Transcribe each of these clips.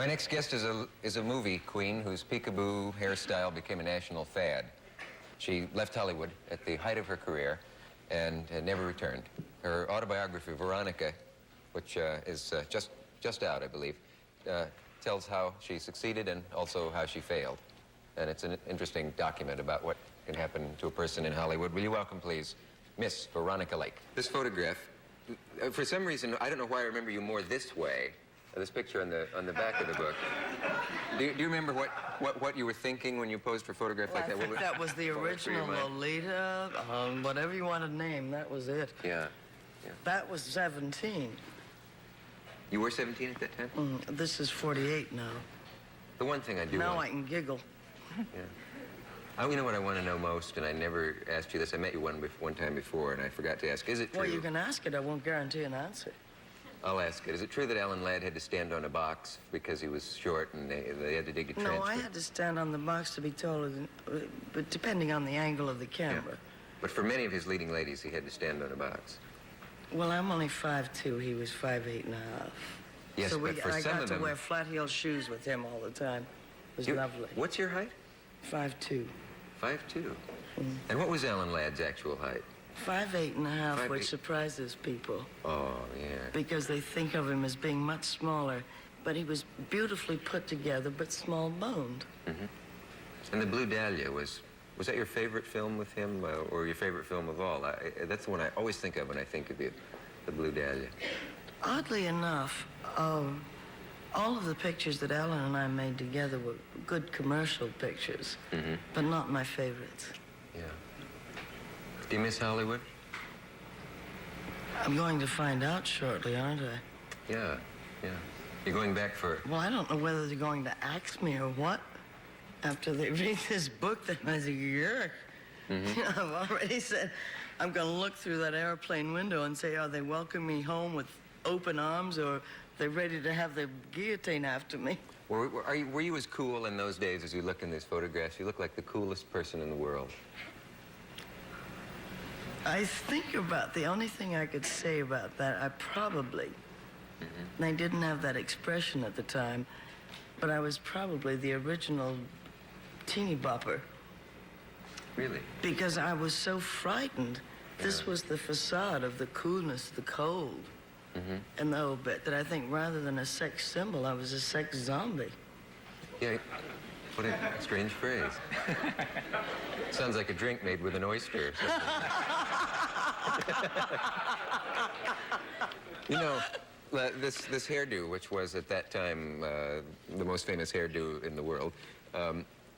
My next guest is a movie queen whose peekaboo hairstyle became a national fad. She left Hollywood at the height of her career and never returned. Her autobiography, Veronica, which is just out, I believe, tells how she succeeded and also how she failed. And it's an interesting document about what can happen to a person in Hollywood. Will you welcome, please, Miss Veronica Lake. This photograph, for some reason, I don't know why I remember you more this way. This picture on the back of the book. Do you remember what you were thinking when you posed for a photograph like that? I think that was the original Lolita, whatever you want to name, that was it. Yeah. That was 17. You were 17 at that time? This is 48 now. The one thing I do Now I can giggle. Yeah. You know what I want to know most, and I never asked you this. I met you one time before, and I forgot to ask. Is it true? Well, you can ask it. I won't guarantee an answer. I'll ask it. Is it true that Alan Ladd had to stand on a box because he was short and they had to dig a trench? No, I had to stand on the box to be taller than, but depending on the angle of the camera. Yeah. But for many of his leading ladies, he had to stand on a box. Well, I'm only 5'2". He was 5'8" and a half. Yes, so but for I some got of to them... wear flat-heeled shoes with him all the time. It was lovely. What's your height? 5'2". 5'2". And what was Alan Ladd's actual height? 5'8" and a half, which surprises people. Oh, yeah. Because they think of him as being much smaller. But he was beautifully put together, but small-boned. And The Blue Dahlia, was that your favorite film with him, or your favorite film of all? That's the one I always think of when I think of you, The Blue Dahlia. Oddly enough, all of the pictures that Alan and I made together were good commercial pictures, but not my favorites. Yeah. Do you miss Hollywood? I'm going to find out shortly, aren't I? Yeah. You're going back for... Well, I don't know whether they're going to axe me or what. After they read this book, that was a yerk. You know, I've already said I'm going to look through that airplane window and say, are they welcoming me home with open arms, or they're ready to have the guillotine after me? Were you as cool in those days as you look in these photographs? You look like the coolest person in the world. I think about the only thing I could say about that, I probably, and I didn't have that expression at the time, but I was probably the original teeny bopper. Really? Because I was so frightened. This was the facade of the coolness, the cold, and the whole bit, that I think rather than a sex symbol, I was a sex zombie. Yeah, what a strange phrase. Sounds like a drink made with an oyster or something. You know, this hairdo, which was at that time the most famous hairdo in the world,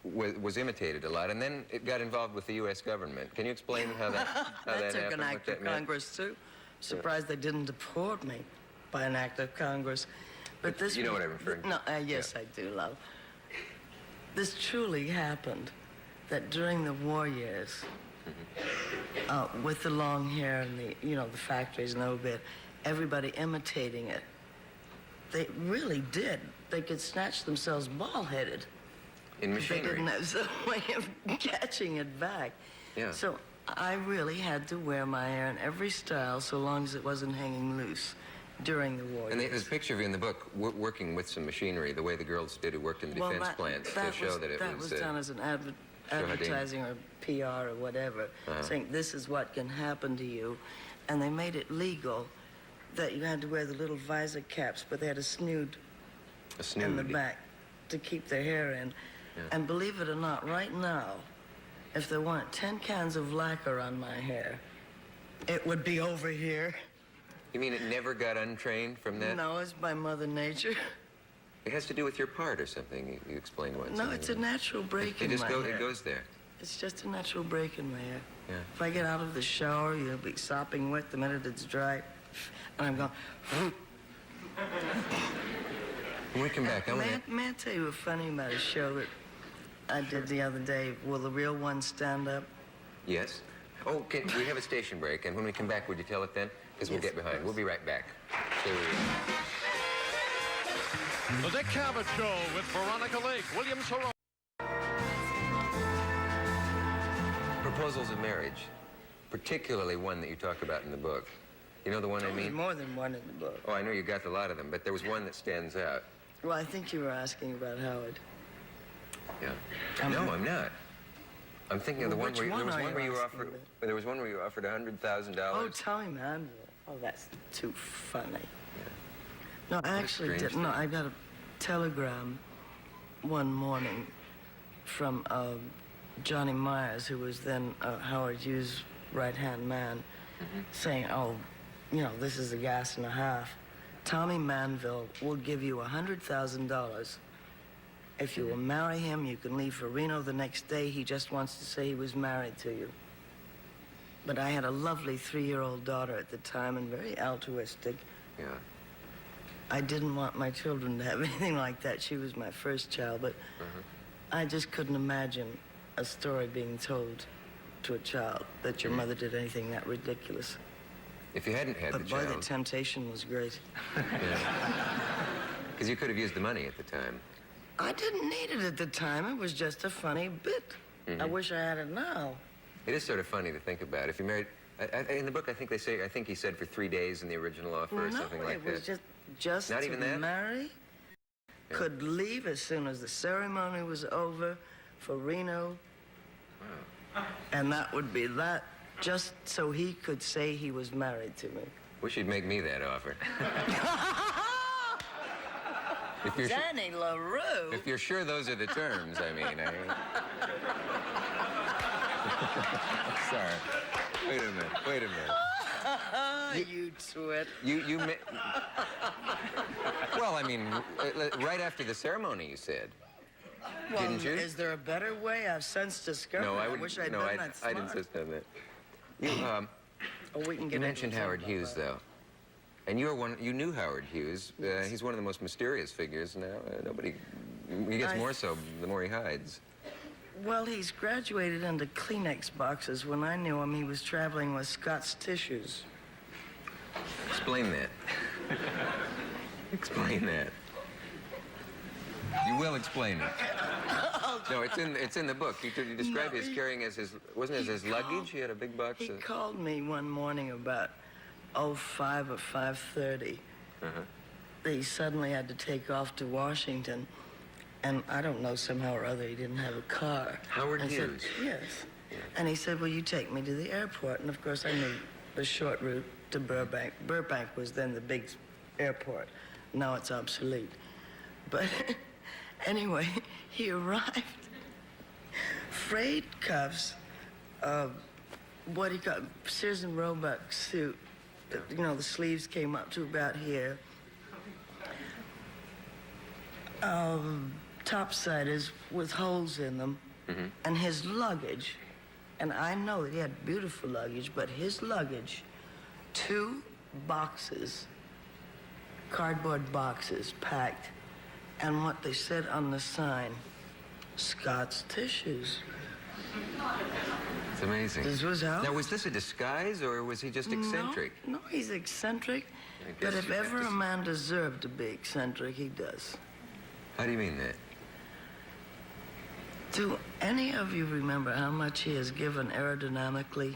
was imitated a lot, and then it got involved with the U.S. government. Can you explain how that happened? That took an act of Congress, too. Surprised they didn't deport me by an act of Congress. But this... You know what I'm referring to? No, yes, I do, love. This truly happened, that during the war years, with the long hair and the factories and the whole bit, everybody imitating it, they really did. They could snatch themselves bald-headed. In machinery. They didn't have some way of catching it back. Yeah. So I really had to wear my hair in every style so long as it wasn't hanging loose during the war. And there's a picture of you in the book working with some machinery, the way the girls did who worked in the defense plants to show that it was... That was done as an advertising or PR or whatever, saying this is what can happen to you. And they made it legal that you had to wear the little visor caps, but they had a snood in the back to keep their hair in. Yeah. And believe it or not, right now, if there weren't 10 cans of lacquer on my hair, it would be over here. You mean it never got untrained from that? No, it's by Mother Nature. It has to do with your part or something, you explained once. No, it's a natural break in my hair. It goes there. It's just a natural break in my hair. Yeah. If I get out of the shower, you'll be sopping wet the minute it's dry. And I'm going... When we come back, May I tell you a funny about a show that I did the other day? Will the real one stand up? Yes. Oh, we have a station break, and when we come back, would you tell it then? Because we'll get behind. We'll be right back. The Dick Cavett Show with Veronica Lake, William Sorrell. Proposals of marriage, particularly one that you talk about in the book. You know the one I mean? There's more than one in the book. Oh, I know you got a lot of them, but there was one that stands out. Well, I think you were asking about Howard. Yeah. No, I'm not. I'm thinking of the one Which where one there was are one you where you asking offered. about? There was one where you offered $100,000. Oh, Tommy Manville. Oh, that's too funny. No, I actually strange didn't. No, thing. I got a telegram one morning from Johnny Myers, who was then Howard Hughes' right-hand man, saying, oh, you know, this is a gas and a half. Tommy Manville will give you $100,000. If you will marry him, you can leave for Reno the next day. He just wants to say he was married to you. But I had a lovely 3-year-old daughter at the time and very altruistic. Yeah. I didn't want my children to have anything like that. She was my first child, but I just couldn't imagine a story being told to a child that your mother did anything that ridiculous. If you hadn't had But the boy, the child. temptation was great. Because you could have used the money at the time. I didn't need it at the time. It was just a funny bit. I wish I had it now. It is sort of funny to think about. If you married, in the book, I think they say, I think he said for 3 days in the original offer or something like it was that. just Not to even that? marry. Could leave as soon as the ceremony was over for Reno. Wow. And that would be that, just so he could say he was married to me. Wish you'd make me that offer. If you're Danny LaRue. If you're sure those are the terms, I mean. Sorry. Wait a minute. You twit. Well, I mean, right after the ceremony, you said. Well, Didn't you? is there a better way? I've since discovered. No, I wish I'd no, done that I'd smart. insist on that. You, Oh, we can get you into mentioned talk Howard about Hughes, that. though. And you knew Howard Hughes. He's one of the most mysterious figures now. He gets more so the more he hides. Well, he's graduated into Kleenex boxes. When I knew him, he was traveling with Scott's tissues. Explain that. Explain that. You will explain it. No, it's in the book. You described his carrying as his, wasn't it his luggage? He had a big box He of... called me one morning about 5 or 5:30. He suddenly had to take off to Washington. And I don't know, somehow or other, he didn't have a car. Howard I said, Hughes? yes. Yeah. And he said, well, you take me to the airport. And of course, I knew the short route to Burbank. Burbank was then the big airport. Now it's obsolete. But anyway, he arrived. Frayed cuffs, what he got, Sears and Roebuck suit. You know, the sleeves came up to about here. Topsiders with holes in them, and his luggage, and I know that he had beautiful luggage, but his luggage, 2 boxes, cardboard boxes packed, and what they said on the sign, Scott's tissues. It's amazing. This was how. Now, was this a disguise, or was he just eccentric? No, he's eccentric, I but guess if you have ever to a man deserved to be eccentric, he does. How do you mean that? Do any of you remember how much he has given aerodynamically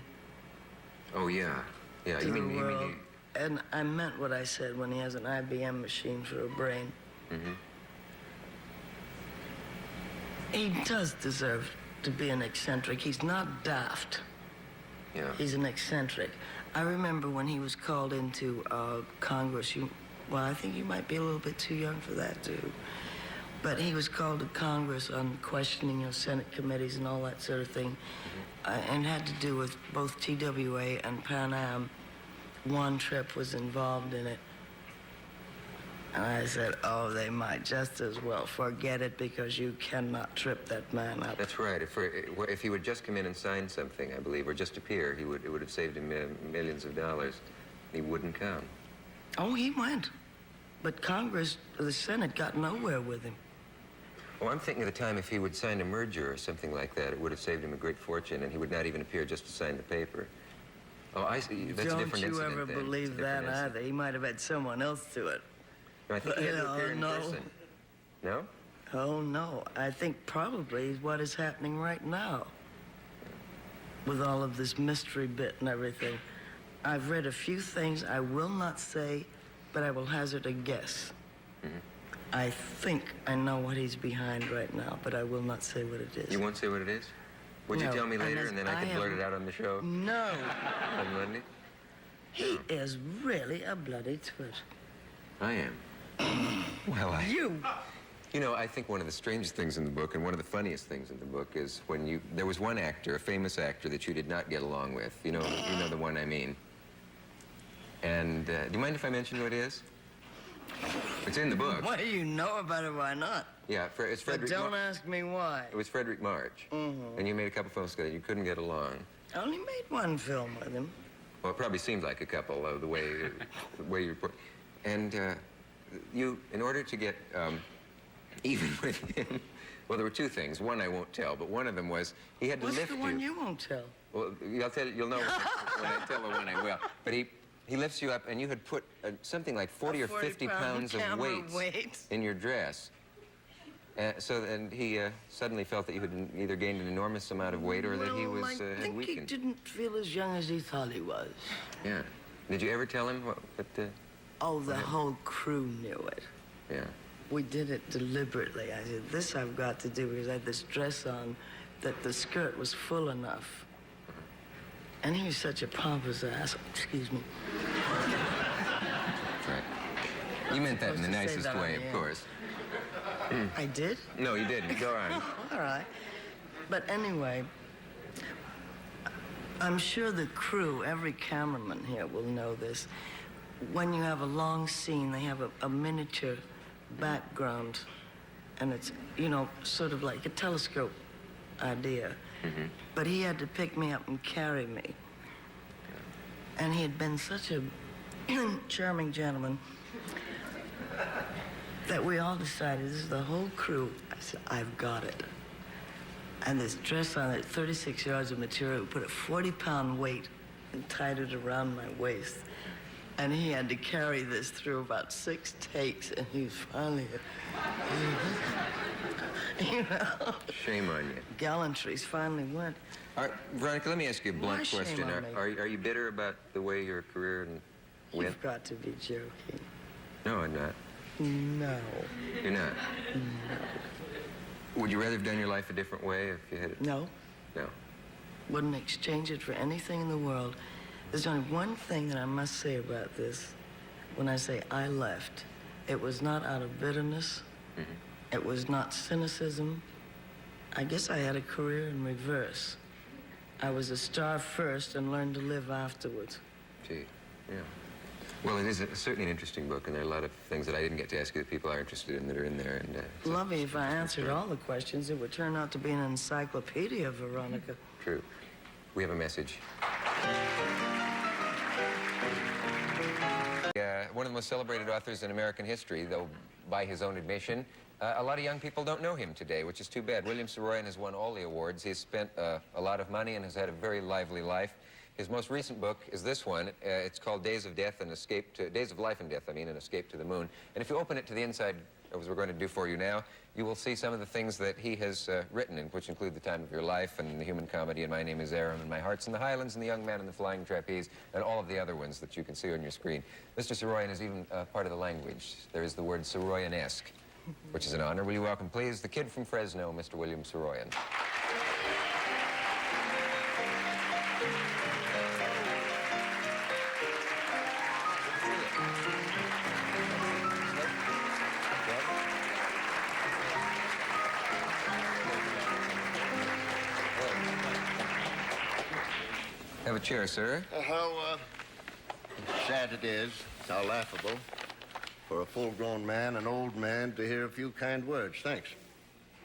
Oh, yeah. Yeah, to you the mean, world? And I meant what I said when he has an IBM machine for a brain. He does deserve to be an eccentric. He's not daft. yeah. He's an eccentric. I remember when he was called into Congress. Well, I think you might be a little bit too young for that, too. But he was called to Congress on questioning of Senate committees and all that sort of thing, and had to do with both TWA and Pan Am. One trip was involved in it. And I said, oh, they might just as well forget it because you cannot trip that man up. That's right. If he would just come in and sign something, I believe, or just appear, it would have saved him millions of dollars. He wouldn't come. Oh, he went. But Congress, the Senate, got nowhere with him. Oh, I'm thinking of the time if he would sign a merger or something like that, it would have saved him a great fortune, and he would not even appear just to sign the paper. Oh, I see. That's a different incident. Don't you ever then. believe It's a that different incident. either. He might have had someone else do it. No, I think he had to appear in no. person. No? Oh, no. I think probably what is happening right now with all of this mystery bit and everything. I've read a few things I will not say, but I will hazard a guess. I think I know what he's behind right now, but I will not say what it is. You won't say what it is? Would you No, tell me later, unless and then I could blurt it out on the show No. on Monday? He is really a bloody twit. I am. Well, You. You know, I think one of the strangest things in the book, and one of the funniest things in the book, is when there was one actor, a famous actor, that you did not get along with. You know the one I mean. And do you mind if I mention who it is? It's in the book. Why you know about it, why not? Yeah, it's But Frederick. don't ask me why. It was Frederick March. Mm-hmm. And you made a couple films together. You couldn't get along. I only made one film with him. Well, it probably seemed like a couple, the way you report. And you, in order to get even with him, well, there were two things. One I won't tell, but one of them was he had to What's lift the you. one you won't tell? Well, you'll know when I tell the one I will. But he lifts you up, and you had put something like 40 or 50 pounds of weight in your dress. And he suddenly felt that you had either gained an enormous amount of weight or that he was I had think weakened. he didn't feel as young as he thought he was. Yeah. Did you ever tell him what Oh, the whole crew knew it. Yeah. We did it deliberately. I said, this I've got to do because I had this dress on that the skirt was full enough. And he was such a pompous ass. Excuse me. That's right. You meant that in the Supposed to say nicest that on way, the of air. course. I did? No, you didn't. Go on. All right. But anyway, I'm sure the crew, every cameraman here will know this. When you have a long scene, they have a miniature background, and it's, you know, sort of like a telescope idea. But he had to pick me up and carry me. And he had been such a charming gentleman that we all decided, this is the whole crew. I said, I've got it. And this dress on it, 36 yards of material, we put a 40-pound weight and tied it around my waist. And he had to carry this through about 6 takes, and he was finally, you know. Shame on you. Gallantries finally went. All right, Veronica, let me ask you a blunt Why shame question. on me? Are you bitter about the way your career went? You've got to be joking. No, I'm not. No. You're not? Would you rather have done your life a different way if you had it? No. No. Wouldn't exchange it for anything in the world. There's only one thing that I must say about this. When I say I left, it was not out of bitterness. It was not cynicism. I guess I had a career in reverse. I was a star first and learned to live afterwards. Gee, yeah. Well, it is certainly an interesting book, and there are a lot of things that I didn't get to ask you that people are interested in that are in there. And Lovely, if I answered all the questions, it would turn out to be an encyclopedia, Veronica. True. We have a message. One of the most celebrated authors in American history, though by his own admission. A lot of young people don't know him today, which is too bad. William Saroyan has won all the awards. He's spent a lot of money and has had a very lively life. His most recent book is this one. It's called Days of Life and Death, and Escape to the Moon. And if you open it to the inside, as we're going to do for you now, you will see some of the things that he has written, which include The Time of Your Life and The Human Comedy and My Name is Aram and My Heart's in the Highlands and The Young Man and the Flying Trapeze and all of the other ones that you can see on your screen. Mr. Saroyan is even part of the language. There is the word Saroyan-esque, which is an honor. Will you welcome, please, the kid from Fresno, Mr. William Saroyan. Have a chair, sir. How sad it is, how laughable, for a full-grown man, an old man, to hear a few kind words. Thanks.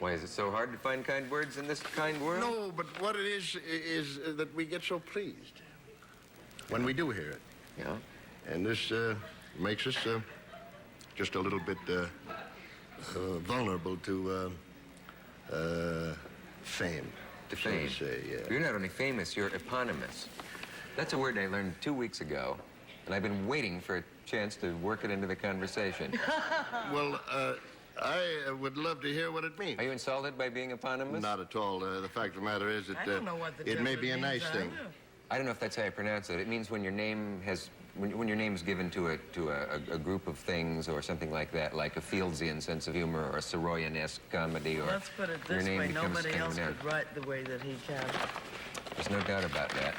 Why is it so hard to find kind words in this kind world? No, but what it is that we get so pleased when we do hear it. Yeah? And this makes us just a little bit vulnerable to fame. To fame. So to say, yeah. You're not only famous, you're eponymous. That's a word I learned 2 weeks ago, and I've been waiting for a chance to work it into the conversation. Well, I would love to hear what it means. Are you insulted by being eponymous? Not at all. The fact of the matter is that I don't know what the it may difference be a means nice thing. either. I don't know if that's how you pronounce it. It means when your name has when your name's given to a group of things or something like that, like a Fieldsian sense of humor or a Soroyan-esque comedy, or Let's put it your this name way, becomes nobody kind of else an could write the way that he can. There's no doubt about that.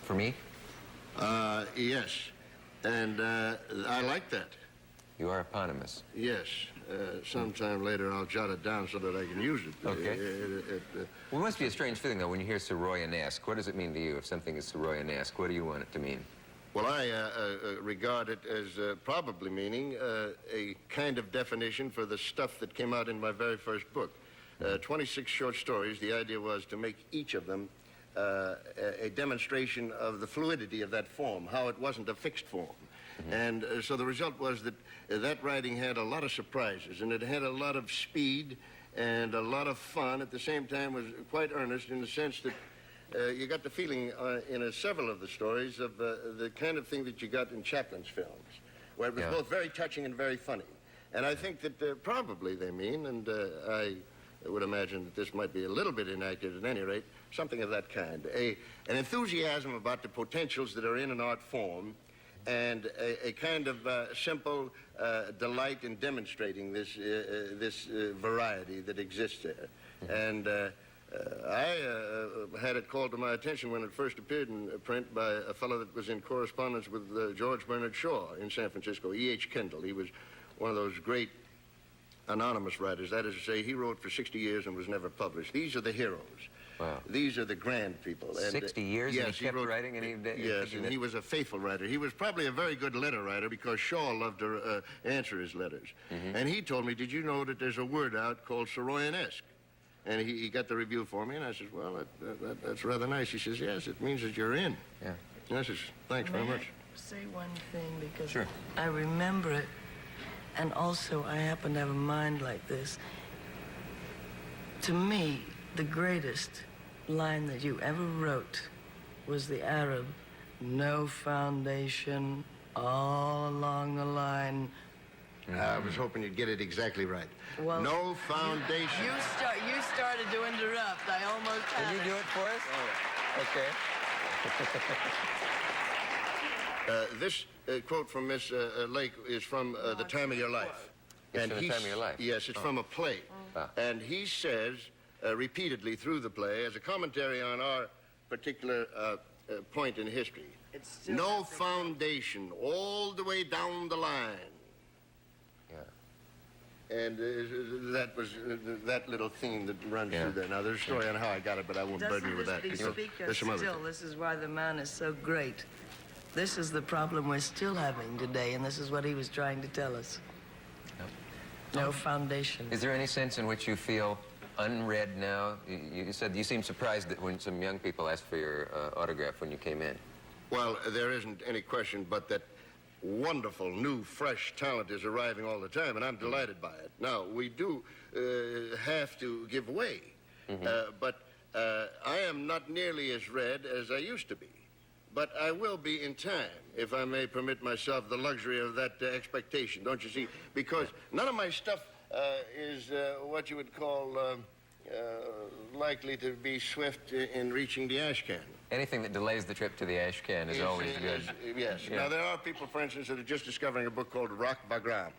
For me, Yes. And I like that. you are eponymous. Yes. Sometime later I'll jot it down so that I can use it. Okay. Well, it must be a strange feeling, though, when you hear Soroyan-esque. What does it mean to you if something is Soroyan-esque? What do you want it to mean? Well, I regard it as probably meaning a kind of definition for the stuff that came out in my very first book. 26 short stories. The idea was to make each of them a demonstration of the fluidity of that form, how it wasn't a fixed form. And so the result was that that writing had a lot of surprises, and it had a lot of speed and a lot of fun. At the same time, was quite earnest in the sense that you got the feeling in several of the stories of the kind of thing that you got in Chaplin's films, where it was both very touching and very funny. And I think that probably they mean, and I would imagine that this might be a little bit inaccurate at any rate, something of that kind. An enthusiasm about the potentials that are in an art form, and a kind of simple delight in demonstrating this variety that exists there. And I had it called to my attention when it first appeared in print by a fellow that was in correspondence with George Bernard Shaw in San Francisco, E.H. Kendall. He was one of those great anonymous writers. That is to say, he wrote for 60 years and was never published. These are the heroes. Wow. These are the grand people. And, 60 years, yes, and he kept writing? And yes, and he was a faithful writer. He was probably a very good letter writer because Shaw loved to answer his letters. And he told me, did you know that there's a word out called Soroyan-esque? And he got the review for me, and I said, well, that's rather nice. He says, yes, it means that you're in. Yeah. And I says, thanks very much. Say one thing, because Sure. I remember it, and also I happen to have a mind like this. To me, the greatest line that you ever wrote was the Arab, no foundation, all along the line. I was hoping you'd get it exactly right. Well, no foundation. You started to interrupt. I almost had Can you do it for us? Okay. This quote from Miss Lake is from The Time of Your Life. It's from The Time of Your Life? Yes, it's from a play. And he says repeatedly through the play, as a commentary on our particular point in history, no foundation all the way down the line. Yeah. And that was that little theme that runs through there. Now, there's a story on how I got it, but I won't burden you with that. There's some other still, things. this is why the man is so great. This is the problem we're still having today, and this is what he was trying to tell us. No foundation. Is there any sense in which you feel unread now? You said you seemed surprised that when some young people asked for your autograph when you came in. Well, there isn't any question but that wonderful, new, fresh talent is arriving all the time, and I'm delighted by it. Now, we do have to give way, but I am not nearly as read as I used to be. But I will be in time, if I may permit myself the luxury of that expectation, don't you see? Because none of my stuff is what you would call likely to be swift in reaching the ash can. Anything that delays the trip to the ash can is always good. Yes. Yeah. Now, there are people, for instance, that are just discovering a book called Rock Bagram.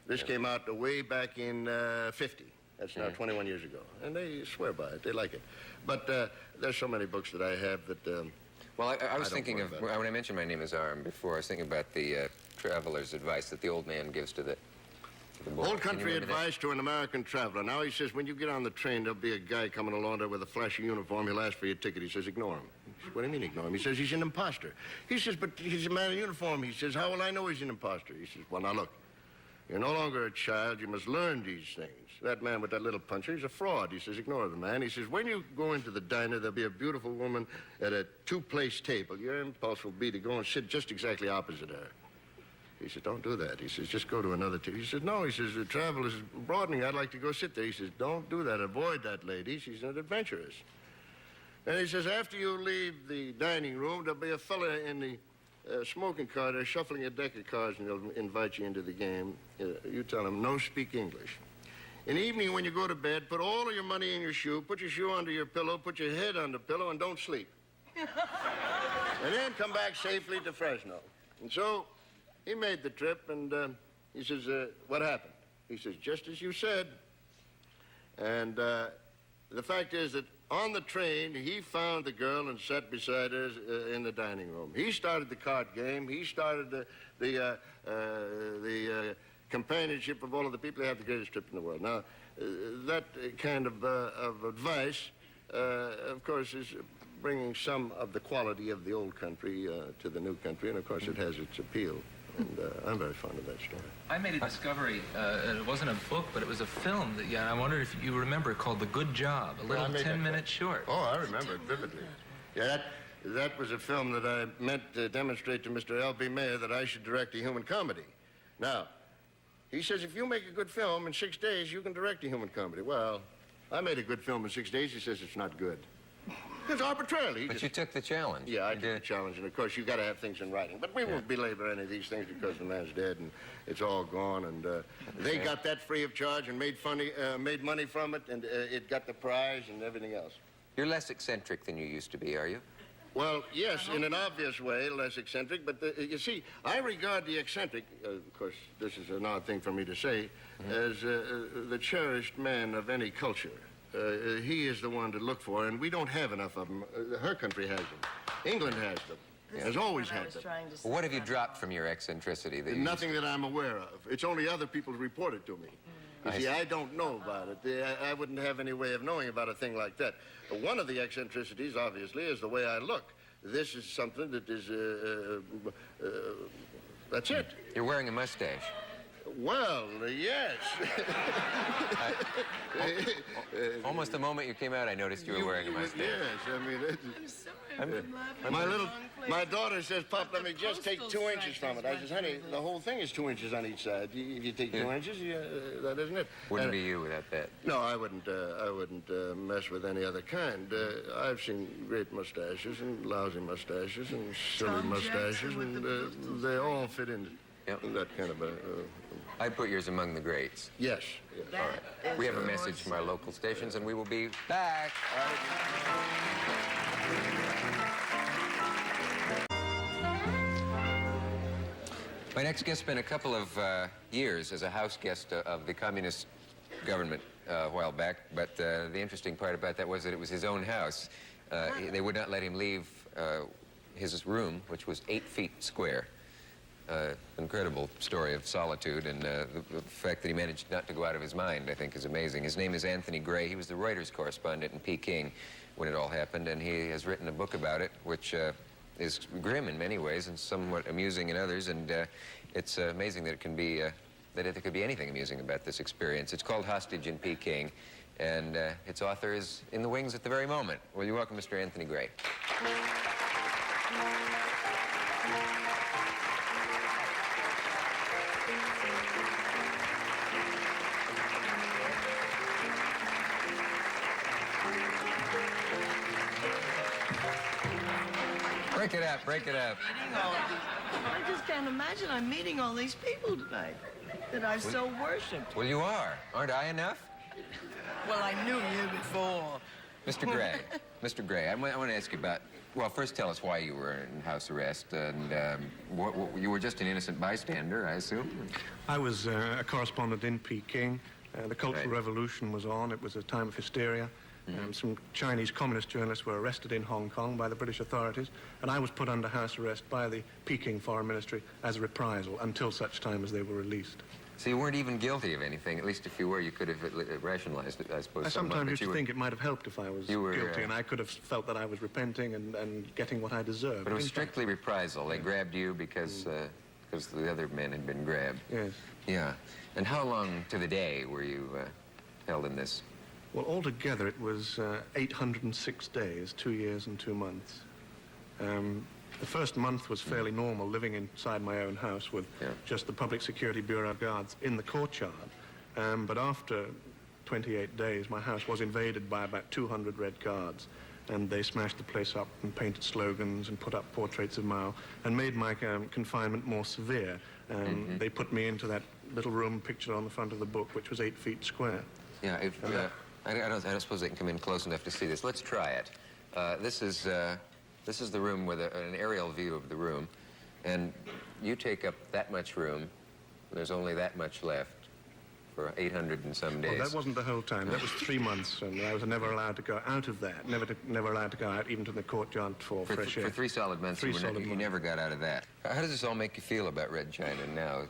This came out way back in 50. That's now 21 years ago. And they swear by it. They like it. But there's so many books that I have that... Well, I was thinking of, when I mentioned My Name is Arm before, I was thinking about the traveler's advice that the old man gives to the boy. Old country advice to an American traveler. Now, he says, when you get on the train, there'll be a guy coming along there with a flashy uniform. He'll ask for your ticket. He says, ignore him. What do you mean, ignore him? He says, he's an imposter. He says, but he's a man in uniform. He says, how will I know he's an imposter? He says, well, now, look, you're no longer a child. You must learn these things. That man with that little puncher, he's a fraud. He says, ignore the man. He says, when you go into the diner, there'll be a beautiful woman at a two-place table. Your impulse will be to go and sit just exactly opposite her. He says, don't do that. He says, just go to another table. He says, no. He says, the travel is broadening. I'd like to go sit there. He says, don't do that. Avoid that lady. She's an adventuress. And he says, after you leave the dining room, there'll be a fella in the smoking car there shuffling a deck of cards, and he'll invite you into the game. You tell him, no speak English. In the evening, when you go to bed, put all of your money in your shoe, put your shoe under your pillow, put your head on the pillow, and don't sleep. and then come back safely to Fresno. And so he made the trip, and he says, what happened? He says, just as you said. And the fact is that on the train, he found the girl and sat beside her in the dining room. He started the card game. He started the companionship of all of the people. They had the greatest trip in the world. Now, that kind of advice, of course, is bringing some of the quality of the old country to the new country, and of course it has its appeal. And I'm very fond of that story. I made a discovery, and it wasn't a book, but it was a film that, I wondered if you remember, called The Good Job, a little 10-minute short. Oh, I remember it vividly. Yeah, that was a film that I meant to demonstrate to Mr. L.B. Mayer that I should direct a human comedy. Now, he says, if you make a good film in 6 days, you can direct a human comedy. Well, I made a good film in 6 days. He says it's not good. It's arbitrarily. But you took the challenge. Yeah, I took the challenge, and of course, you've got to have things in writing. But we won't belabor any of these things because the man's dead and it's all gone. And they got that free of charge and made money from it, and it got the prize and everything else. You're less eccentric than you used to be, are you? Well, yes, in an obvious way, less eccentric. But you see, I regard the eccentric, of course, this is an odd thing for me to say, as the cherished man of any culture. He is the one to look for, and we don't have enough of them. Her country has them. England has them. Has always had them. Well, what have you dropped from your eccentricity? That Nothing that I'm aware of. It's only other people report it to me. You see, I don't know about it. I wouldn't have any way of knowing about a thing like that. One of the eccentricities, obviously, is the way I look. This is something that is, that's it. You're wearing a mustache. Well, yes. Almost the moment you came out, I noticed you were wearing a mustache. Yes, I mean, my daughter says, Pop, let me just take 2 inches from it. I says, honey, the whole thing is 2 inches on each side. If you take 2 inches, that isn't it. Wouldn't be you without that. No, I wouldn't mess with any other kind. I've seen great mustaches and lousy mustaches and silly mustaches, and they all fit in that kind of a... I'd put yours among the greats. Yes. All right. We have a message from our local stations, and we will be back. My next guest spent a couple of years as a house guest of the communist government a while back, but the interesting part about that was that it was his own house. They would not let him leave his room, which was 8 feet square. Incredible story of solitude, and the fact that he managed not to go out of his mind, I think, is amazing. His name is Anthony Gray. He was the Reuters correspondent in Peking when it all happened, and he has written a book about it, which is grim in many ways and somewhat amusing in others, and it's amazing that it can be, that there could be anything amusing about this experience. It's called Hostage in Peking, and its author is in the wings at the very moment. Will you welcome Mr. Anthony Gray? Break it up, break it up. I just can't imagine I'm meeting all these people tonight that I've so worshipped. Well, you are. Aren't I enough? Well, I knew you before. Mr. Gray, Mr. Gray, I want to ask you about, well, first tell us why you were in house arrest, and you were just an innocent bystander, I assume? I was a correspondent in Peking. The Cultural Revolution was on. It was a time of hysteria. Some Chinese communist journalists were arrested in Hong Kong by the British authorities, and I was put under house arrest by the Peking Foreign Ministry as a reprisal until such time as they were released. So you weren't even guilty of anything. At least if you were, you could have rationalized it, I suppose. I sometimes used to think it might have helped if I was guilty, and I could have felt that I was repenting and getting what I deserved. But it was strictly reprisal. They grabbed you because the other men had been grabbed. Yes. Yeah. And how long to the day were you held in this? Well, altogether it was 806 days, 2 years and 2 months. The first month was fairly normal, living inside my own house with just the Public Security Bureau guards in the courtyard. But after 28 days, my house was invaded by about 200 Red Guards, and they smashed the place up and painted slogans and put up portraits of Mao and made my confinement more severe. They put me into that little room pictured on the front of the book, which was 8 feet square. Yeah, I don't suppose they can come in close enough to see this. Let's try it. This This is the room with an aerial view of the room, and you take up that much room. There's only that much left for 800 and some days. Well, that wasn't the whole time. That was 3 months, and I was never allowed to go out of that. Never allowed to go out even to the courtyard for fresh air. For 3 solid months, you never got out of that. How does this all make you feel about Red China now?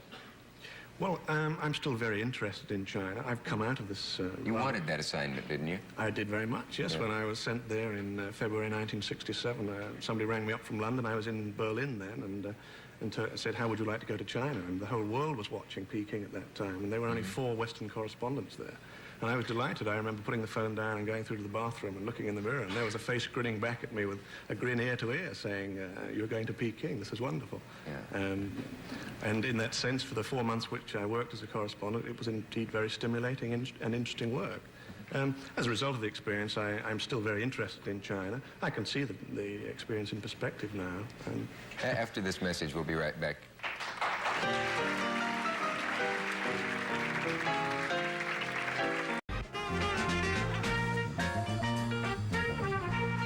Well, I'm still very interested in China. I've come out of this... You wanted that assignment, didn't you? I did very much, yes. Yeah. When I was sent there in February 1967, somebody rang me up from London. I was in Berlin then, and said, how would you like to go to China? And the whole world was watching Peking at that time, and there were only 4 Western correspondents there. And I was delighted. I remember putting the phone down and going through to the bathroom and looking in the mirror, and there was a face grinning back at me with a grin ear to ear saying, you're going to Peking, this is wonderful. Yeah. And in that sense, for the 4 months which I worked as a correspondent, it was indeed very stimulating and interesting work. As a result of the experience, I'm still very interested in China. I can see the experience in perspective now. After this message, we'll be right back.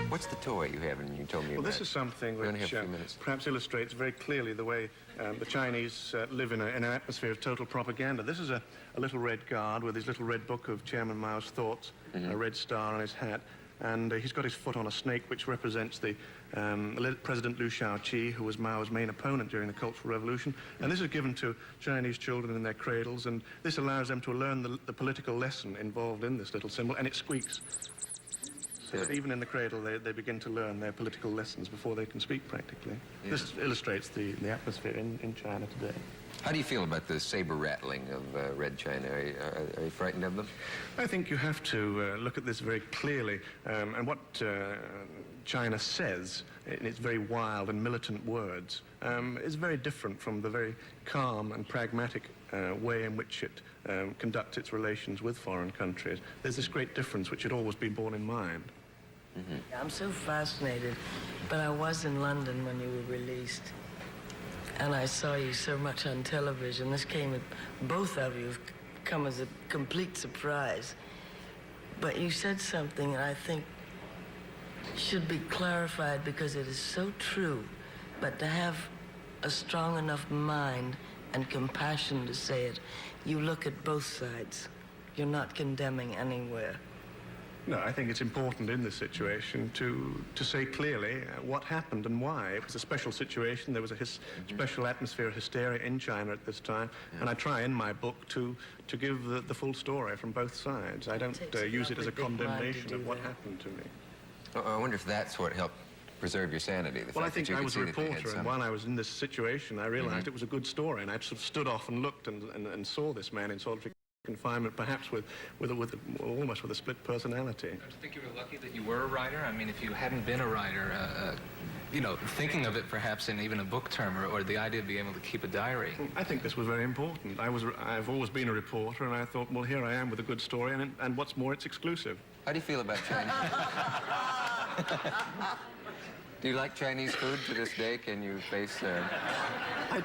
What's the toy you have and you told me about? Well, this is something which perhaps illustrates very clearly the way the Chinese live in an atmosphere of total propaganda. This is a little red guard with his little red book of Chairman Mao's thoughts, a red star on his hat, and he's got his foot on a snake which represents the President Liu Shaoqi, who was Mao's main opponent during the Cultural Revolution. And this is given to Chinese children in their cradles, and this allows them to learn the political lesson involved in this little symbol, and it squeaks. So that even in the cradle, they begin to learn their political lessons before they can speak, practically. Yeah. This illustrates the atmosphere in China today. How do you feel about the saber rattling of Red China? Are you frightened of them? I think you have to look at this very clearly. And what China says in its very wild and militant words is very different from the very calm and pragmatic way in which it conducts its relations with foreign countries. There's this great difference which should always be borne in mind. I'm so fascinated, but I was in London when you were released, and I saw you so much on television. This came, both of you have come as a complete surprise. But you said something that I think should be clarified because it is so true, but to have a strong enough mind and compassion to say it, you look at both sides. You're not condemning anywhere. No, I think it's important in this situation to say clearly what happened and why. It was a special situation. There was a special atmosphere of hysteria in China at this time, and I try in my book to give the full story from both sides. I don't use it as a condemnation of what happened to me. I wonder if that's what helped preserve your sanity. Well, I think I was a reporter, and while I was in this situation, I realized it was a good story, and I sort of stood off and looked and saw this man in solitary confinement, perhaps almost with a split personality. I think you were lucky that you were a writer. I mean, if you hadn't been a writer, you know, thinking of it perhaps in even a book term, or the idea of being able to keep a diary. I think this was very important. I've always been a reporter, and I thought, well, here I am with a good story, and what's more, it's exclusive. How do you feel about China? Do you like Chinese food to this day? Can you face...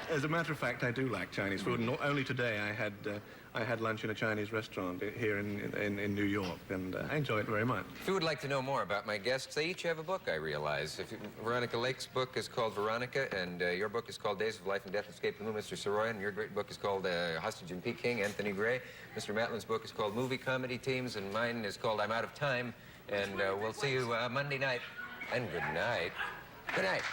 As a matter of fact, I do like Chinese food. And only today I had lunch in a Chinese restaurant here in New York, and I enjoy it very much. If you would like to know more about my guests, they each have a book, I realize. Veronica Lake's book is called Veronica, and your book is called Days of Life and Death Escaped from Mr. Soroyan, and your great book is called Hostage in Peking, Anthony Gray. Mr. Matlin's book is called Movie Comedy Teams, and mine is called I'm Out of Time, and we'll see you Monday night. And good night. Good night.